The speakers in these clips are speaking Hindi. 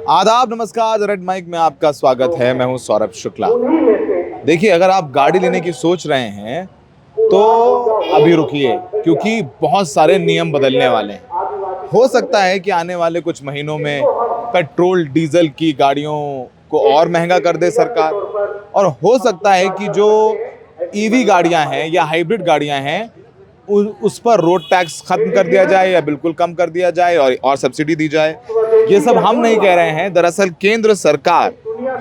आदाब, नमस्कार। रेड माइक में आपका स्वागत है। मैं हूं सौरभ शुक्ला। देखिए, अगर आप गाड़ी लेने की सोच रहे हैं तो अभी रुकिए, क्योंकि बहुत सारे नियम बदलने वाले हैं। हो सकता है कि आने वाले कुछ महीनों में पेट्रोल डीजल की गाड़ियों को और महंगा कर दे सरकार, और हो सकता है कि जो ईवी गाड़ियां हैं या हाइब्रिड गाड़ियां हैं उस पर रोड टैक्स खत्म कर दिया जाए या बिल्कुल कम कर दिया जाए और सब्सिडी दी जाए। ये सब हम नहीं कह रहे हैं। दरअसल केंद्र सरकार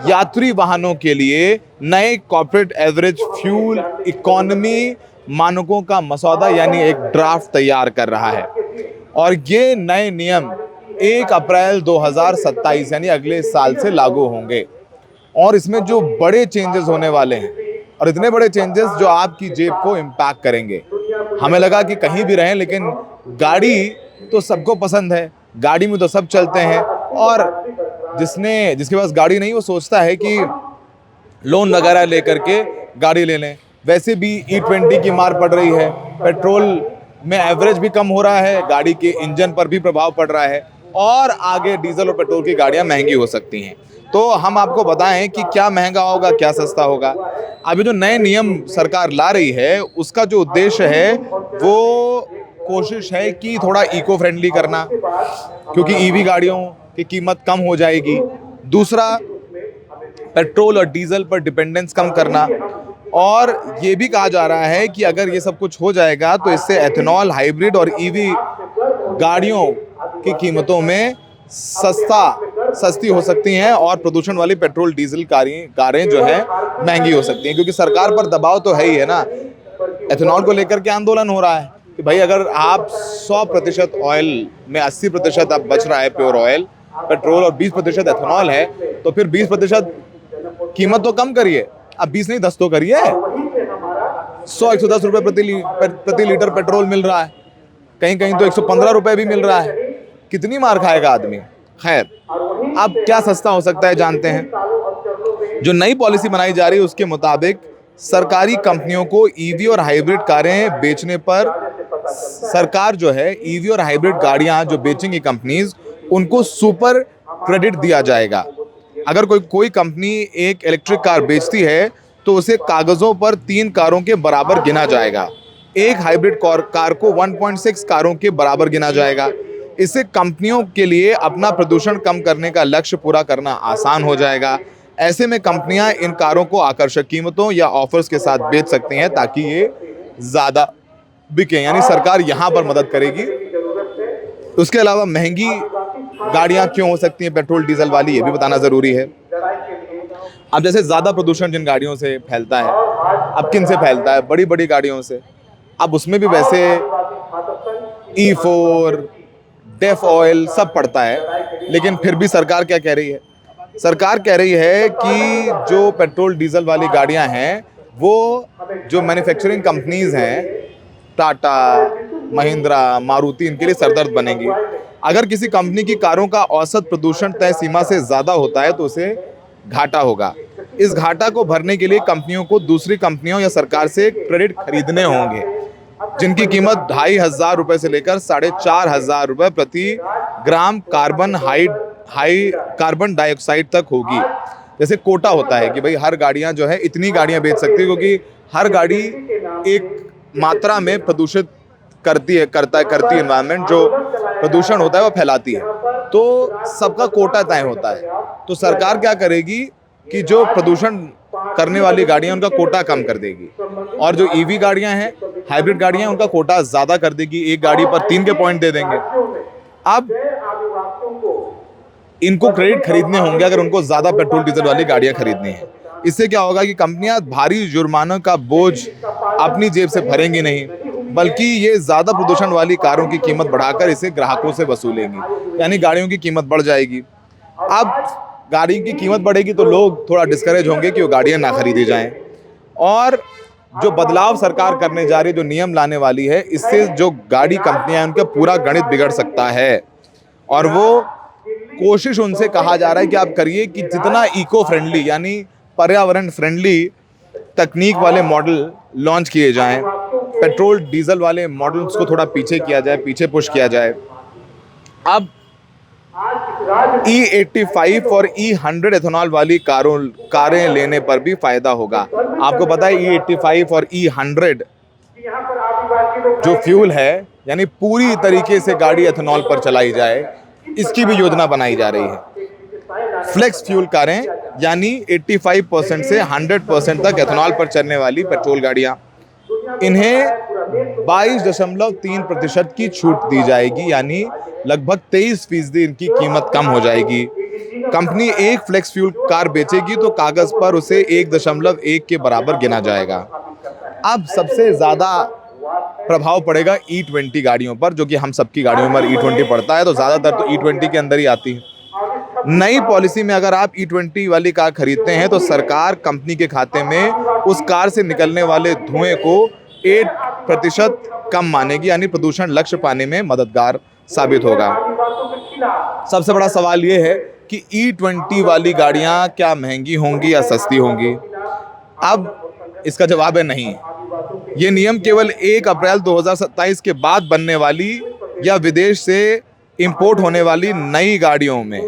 यात्री वाहनों के लिए नए कॉर्पोरेट एवरेज फ्यूल इकोनॉमी मानकों का मसौदा यानी एक ड्राफ्ट तैयार कर रहा है, और ये नए नियम 1 अप्रैल 2027 यानी अगले साल से लागू होंगे। और इसमें जो बड़े चेंजेस होने वाले हैं, और इतने बड़े चेंजेस जो आपकी जेब को इम्पैक्ट करेंगे। हमें लगा कि कहीं भी रहें, लेकिन गाड़ी तो सबको पसंद है, गाड़ी में तो सब चलते हैं। और जिसके पास गाड़ी नहीं, वो सोचता है कि लोन वगैरह लेकर के गाड़ी ले लें। वैसे भी E20 की मार पड़ रही है, पेट्रोल में एवरेज भी कम हो रहा है, गाड़ी के इंजन पर भी प्रभाव पड़ रहा है, और आगे डीजल और पेट्रोल की गाड़ियां महंगी हो सकती हैं। तो हम आपको बताएं कि क्या महंगा होगा, क्या सस्ता होगा। अभी जो नए नियम सरकार ला रही है, उसका जो उद्देश्य है वो कोशिश है कि थोड़ा इको फ्रेंडली करना, क्योंकि ईवी गाड़ियों की कीमत कम हो जाएगी। दूसरा, पेट्रोल और डीजल पर डिपेंडेंस कम करना। और ये भी कहा जा रहा है कि अगर ये सब कुछ हो जाएगा तो इससे एथेनॉल, हाइब्रिड और ईवी गाड़ियों की कीमतों में सस्ती हो सकती हैं, और प्रदूषण वाली पेट्रोल डीजल कारें जो है महंगी हो सकती हैं। क्योंकि सरकार पर दबाव तो है ही है ना। एथेनॉल को लेकर के आंदोलन हो रहा है कि भाई, अगर आप 100% ऑयल में 80% आप बच रहा है प्योर ऑयल पेट्रोल और 20% एथेनॉल है, तो फिर 20% कीमत तो कम करिए। अब 20 नहीं 10 तो करिए। 100-110 रुपए प्रति लीटर पेट्रोल मिल रहा है, कहीं कहीं तो 115 रुपए भी मिल रहा है। कितनी मार खाएगा आदमी। खैर, अब क्या सस्ता हो सकता है जानते हैं। जो नई पॉलिसी बनाई जा रही है उसके मुताबिक सरकारी कंपनियों को ईवी और हाइब्रिड कारें बेचने पर सरकार जो है ईवी और हाइब्रिड गाड़ियां जो बेचेंगी कंपनीज, उनको सुपर क्रेडिट दिया जाएगा। अगर कोई कंपनी एक इलेक्ट्रिक कार बेचती है तो उसे कागजों पर 3 कारों के बराबर गिना जाएगा। एक हाइब्रिड कार को 1.6 कारों के बराबर गिना जाएगा। इससे कंपनियों के लिए अपना प्रदूषण कम करने का लक्ष्य पूरा करना आसान हो जाएगा। ऐसे में कंपनियां इन कारों को आकर्षक कीमतों या ऑफर्स के साथ बेच सकती हैं ताकि ये ज्यादा बिके, यानी सरकार यहां पर मदद करेगी। उसके अलावा महंगी गाड़ियां क्यों हो सकती हैं पेट्रोल डीजल वाली, ये भी बताना जरूरी है। अब जैसे ज्यादा प्रदूषण जिन गाड़ियों से फैलता है, अब किन से फैलता है? बड़ी बड़ी गाड़ियों से। अब उसमें भी वैसे E4, डेफ ऑयल सब पड़ता है, लेकिन फिर भी सरकार क्या कह रही है? सरकार कह रही है कि जो पेट्रोल डीजल वाली गाड़ियां हैं, वो जो मैन्युफैक्चरिंग कंपनीज हैं, टाटा, महिंद्रा, मारुति, इनके लिए सरदर्द बनेगी। अगर किसी कंपनी की कारों का औसत प्रदूषण तय सीमा से ज्यादा होता है तो उसे घाटा होगा। इस घाटा को भरने के लिए कंपनियों को दूसरी कंपनियों या सरकार से क्रेडिट खरीदने होंगे, जिनकी कीमत 2,500 रुपए से लेकर 4,500 रुपए प्रति ग्राम कार्बन डाइऑक्साइड तक होगी। जैसे कोटा होता है कि भाई हर गाड़ियां जो है इतनी गाड़ियां बेच सकती है, क्योंकि हर गाड़ी एक मात्रा में प्रदूषित करती एनवायरनमेंट, जो प्रदूषण होता है वो फैलाती है। तो सबका कोटा तय होता है। तो सरकार क्या करेगी कि जो प्रदूषण करने वाली गाड़ियां उनका कोटा कम कर देगी, और जो ईवी गाड़ियां हैं, हाइब्रिड गाड़ियां हैं, उनका कोटा ज्यादा कर देगी। एक गाड़ी पर 3 के पॉइंट दे देंगे। अब इनको क्रेडिट खरीदने होंगे अगर उनको ज्यादा पेट्रोल डीजल वाली गाड़ियां खरीदनी है। इससे क्या होगा कि कंपनियां भारी जुर्मानों का बोझ अपनी जेब से भरेंगी नहीं, बल्कि ये ज्यादा प्रदूषण वाली कारों की कीमत बढ़ाकर इसे ग्राहकों से वसूलेंगी, यानी गाड़ियों की कीमत बढ़ जाएगी। अब गाड़ी की कीमत बढ़ेगी तो लोग थोड़ा डिस्करेज होंगे कि वो गाड़ियां ना खरीदी जाएं। और जो बदलाव सरकार करने जा रही है, जो नियम लाने वाली है, इससे जो गाड़ी कंपनियां हैं उनका पूरा गणित बिगड़ सकता है। और वो कोशिश उनसे कहा जा रहा है कि आप करिए कि जितना इको फ्रेंडली यानी पर्यावरण फ्रेंडली तकनीक वाले मॉडल लॉन्च किए जाएं, पेट्रोल डीजल वाले मॉडल्स को थोड़ा पीछे किया जाए, पीछे पुश किया जाए। अब E85 और E100 एथेनॉल वाली कारें लेने पर भी फायदा होगा। आपको पता है E85 और E100 जो फ्यूल है, यानी पूरी तरीके से गाड़ी एथेनॉल पर चलाई जाए, इसकी भी योजना बनाई जा रही है। फ्लेक्स फ्यूल कारें यानी 85% से 100% तक एथेनॉल पर चलने वाली पेट्रोल गाड़ियां, इन्हें 22.3% की छूट दी जाएगी, यानी लगभग 23% इनकी कीमत कम हो जाएगी। कंपनी एक फ्लेक्स फ्यूल कार बेचेगी तो कागज पर उसे 1.1 के बराबर गिना जाएगा। अब सबसे ज्यादा प्रभाव पड़ेगा E20 गाड़ियों पर, जो कि हम सबकी गाड़ियों पर E20 पड़ता है, तो ज्यादातर तो E20 के अंदर ही आती है। नई पॉलिसी में अगर आप E20 वाली कार खरीदते हैं तो सरकार कंपनी के खाते में उस कार से निकलने वाले धुएं को 8% कम मानेगी, यानी प्रदूषण लक्ष्य पाने में मददगार साबित होगा। सबसे बड़ा सवाल यह है कि E20 वाली गाड़ियां क्या महंगी होंगी या सस्ती होंगी? अब इसका जवाब है नहीं। ये नियम केवल 1 अप्रैल 2027 के बाद बनने वाली या विदेश से इंपोर्ट होने वाली नई गाड़ियों में,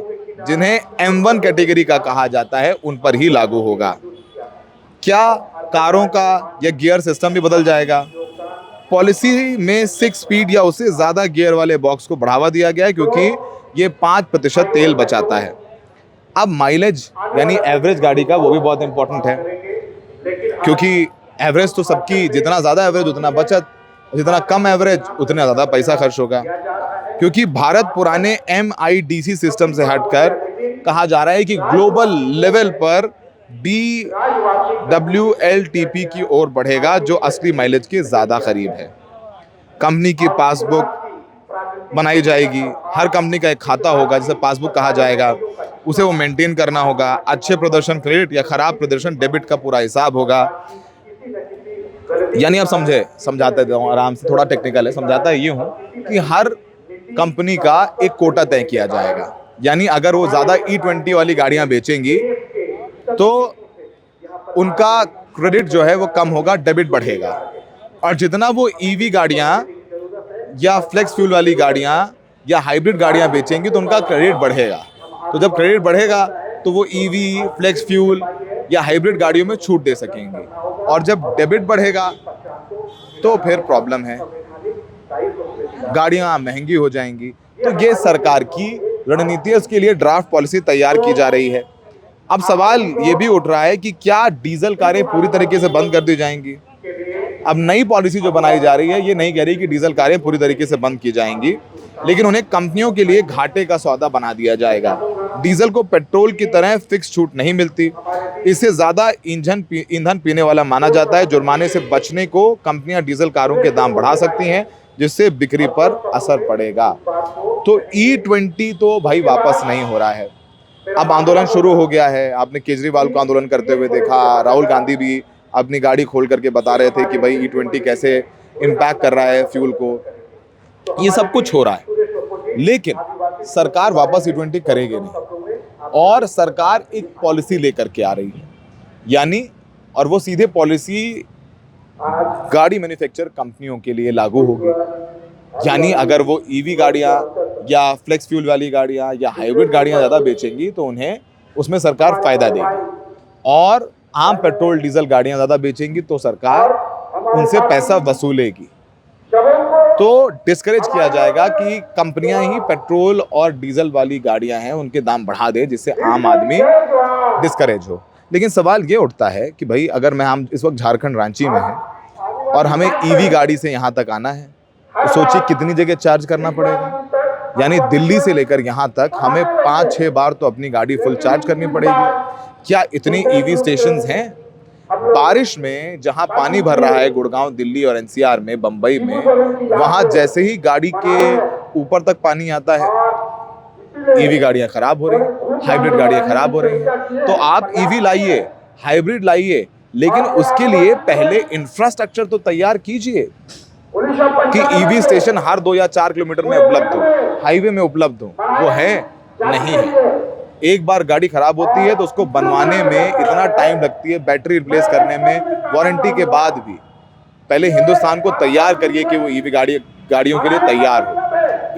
जिन्हें M1 कैटेगरी का कहा जाता है, उन पर ही लागू होगा। क्या कारों का या गियर सिस्टम भी बदल जाएगा? पॉलिसी में 6 स्पीड या उससे ज्यादा गियर वाले बॉक्स को बढ़ावा दिया गया है, क्योंकि ये 5% तेल बचाता है। अब माइलेज यानी एवरेज गाड़ी का, वो भी बहुत इंपॉर्टेंट है, क्योंकि एवरेज तो सबकी, जितना ज्यादा एवरेज उतना बचत, जितना कम एवरेज उतना ज्यादा पैसा खर्च होगा। क्योंकि भारत पुराने MIDC सिस्टम से हटकर कहा जा रहा है कि ग्लोबल लेवल पर DWLTP की ओर बढ़ेगा, जो असली माइलेज के ज्यादा करीब है। कंपनी की पासबुक बनाई जाएगी, हर कंपनी का एक खाता होगा जिसे पासबुक कहा जाएगा, उसे वो मेंटेन करना होगा। अच्छे प्रदर्शन क्रेडिट या खराब प्रदर्शन डेबिट का पूरा हिसाब होगा। यानी आप समझाते हूँ आराम से, थोड़ा टेक्निकल है, समझाता ये हूँ कि हर कंपनी का एक कोटा तय किया जाएगा, यानी अगर वो ज्यादा E20 वाली गाड़ियां बेचेंगी तो उनका क्रेडिट जो है वो कम होगा, डेबिट बढ़ेगा। और जितना वो EV गाड़ियां या फ्लेक्स फ्यूल वाली गाड़ियां या हाइब्रिड गाड़ियां बेचेंगी तो उनका क्रेडिट बढ़ेगा। तो जब क्रेडिट बढ़ेगा तो वो EV, फ्लेक्स फ्यूल या हाइब्रिड गाड़ियों में छूट दे सकेंगे, और जब डेबिट बढ़ेगा तो फिर प्रॉब्लम है, गाड़ियां महंगी हो जाएंगी। तो ये सरकार की रणनीति है, उसके लिए ड्राफ्ट पॉलिसी तैयार की जा रही है। अब सवाल ये भी उठ रहा है कि क्या डीजल कारें पूरी तरीके से बंद कर दी जाएंगी? अब नई पॉलिसी जो बनाई जा रही है ये नहीं कह रही कि डीजल कारें पूरी तरीके से बंद की जाएंगी, लेकिन उन्हें कंपनियों के लिए घाटे का सौदा बना दिया जाएगा। डीजल को पेट्रोल की तरह फिक्स छूट नहीं मिलती, इससे ज्यादा ईंधन पीने वाला माना जाता है। जुर्माने से बचने को कंपनियां डीजल कारों के दाम बढ़ा सकती हैं, जिससे बिक्री पर असर पड़ेगा। तो E20 तो भाई वापस नहीं हो रहा है, अब आंदोलन शुरू हो गया है। आपने केजरीवाल को आंदोलन करते हुए देखा, राहुल गांधी भी अपनी गाड़ी खोल करके बता रहे थे कि भाई E20 कैसे इम्पैक्ट कर रहा है फ्यूल को। ये सब कुछ हो रहा है, लेकिन सरकार वापस E20 करेगी नहीं, और सरकार एक पॉलिसी लेकर के आ रही है, यानी, और वो सीधे पॉलिसी गाड़ी मैन्युफैक्चर कंपनियों के लिए लागू होगी। यानी अगर वो EV गाड़ियां या फ्लेक्स फ्यूल वाली गाड़ियां या हाइब्रिड गाड़ियां ज़्यादा बेचेंगी तो उन्हें उसमें सरकार फ़ायदा देगी, और आम पेट्रोल डीजल गाड़ियां ज़्यादा बेचेंगी तो सरकार उनसे पैसा वसूलेगी। तो डिस्करेज किया जाएगा कि कंपनियां ही पेट्रोल और डीजल वाली गाड़ियां हैं उनके दाम बढ़ा दे, जिससे आम आदमी डिस्करेज हो। लेकिन सवाल ये उठता है कि भाई अगर हम इस वक्त झारखंड रांची में हैं और हमें EV गाड़ी से यहाँ तक आना है, तो सोचिए कितनी जगह चार्ज करना पड़ेगा। यानी दिल्ली से लेकर यहाँ तक हमें 5-6 बार तो अपनी गाड़ी फुल चार्ज करनी पड़ेगी। क्या इतने EV स्टेशंस हैं? बारिश में जहां पानी भर रहा है गुड़गांव, दिल्ली और NCR में, बंबई में, वहां जैसे ही गाड़ी के ऊपर तक पानी आता है, EV गाड़ियां खराब हो रही हैं, हाइब्रिड गाड़ियां खराब हो रही हैं। तो आप EV लाइए, हाइब्रिड लाइए, लेकिन उसके लिए पहले इंफ्रास्ट्रक्चर तो तैयार कीजिए कि EV स्टेशन हर 2 या 4 किलोमीटर में उपलब्ध हो, हाईवे में उपलब्ध हो। वो है नहीं है। एक बार गाड़ी खराब होती है तो उसको बनवाने में इतना टाइम लगती है, बैटरी रिप्लेस करने में, वारंटी के बाद भी। पहले हिंदुस्तान को तैयार करिए कि वो EV गाड़ियों के लिए तैयार हो।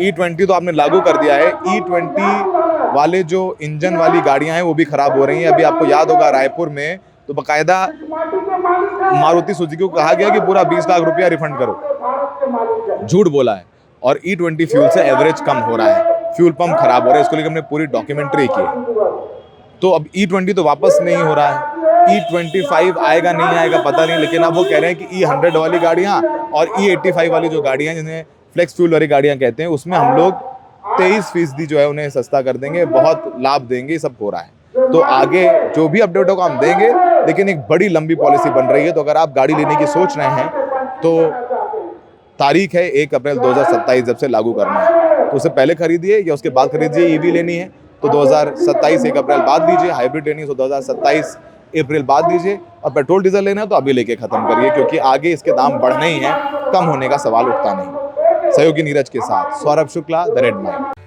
E20 तो आपने लागू कर दिया है, E20 वाले जो इंजन वाली गाड़ियां हैं वो भी खराब हो रही हैं। अभी आपको याद होगा रायपुर में तो बकायदा मारुति सुजुकी को कहा गया कि पूरा 20 लाख रुपया रिफंड करो, झूठ बोला है। और E20 फ्यूल से एवरेज कम हो रहा है, फ्यूल पंप खराब हो रहा है, इसको लेकर हमने पूरी डॉक्यूमेंट्री की है। तो अब E20 तो वापस नहीं हो रहा है, E25 आएगा नहीं आएगा पता नहीं, लेकिन अब वो कह रहे हैं कि E100 वाली गाड़ियाँ और E85 वाली जो गाड़ियाँ जिन्हें फ्लेक्स फ्यूल वाली गाड़ियाँ कहते हैं उसमें हम लोग 23% जो है उन्हें सस्ता कर देंगे, बहुत लाभ देंगे, सब हो रहा है। तो आगे जो भी अपडेट होगा हम देंगे, लेकिन एक बड़ी लंबी पॉलिसी बन रही है। तो अगर आप गाड़ी लेने की सोच रहे हैं तो तारीख है 1 अप्रैल 2027 जब से लागू करना है, तो उससे पहले खरीदिए या उसके बाद खरीदिए। ईवी लेनी है तो 2027 1 अप्रैल बाद लीजिए, हाइब्रिड लेनी है तो 2027 अप्रैल बाद लीजिए, और पेट्रोल डीजल लेना है तो अभी लेके खत्म करिए, क्योंकि आगे इसके दाम बढ़ने ही हैं, कम होने का सवाल उठता नहीं। सहयोगी नीरज के साथ Saurabh Shukla, the red mind.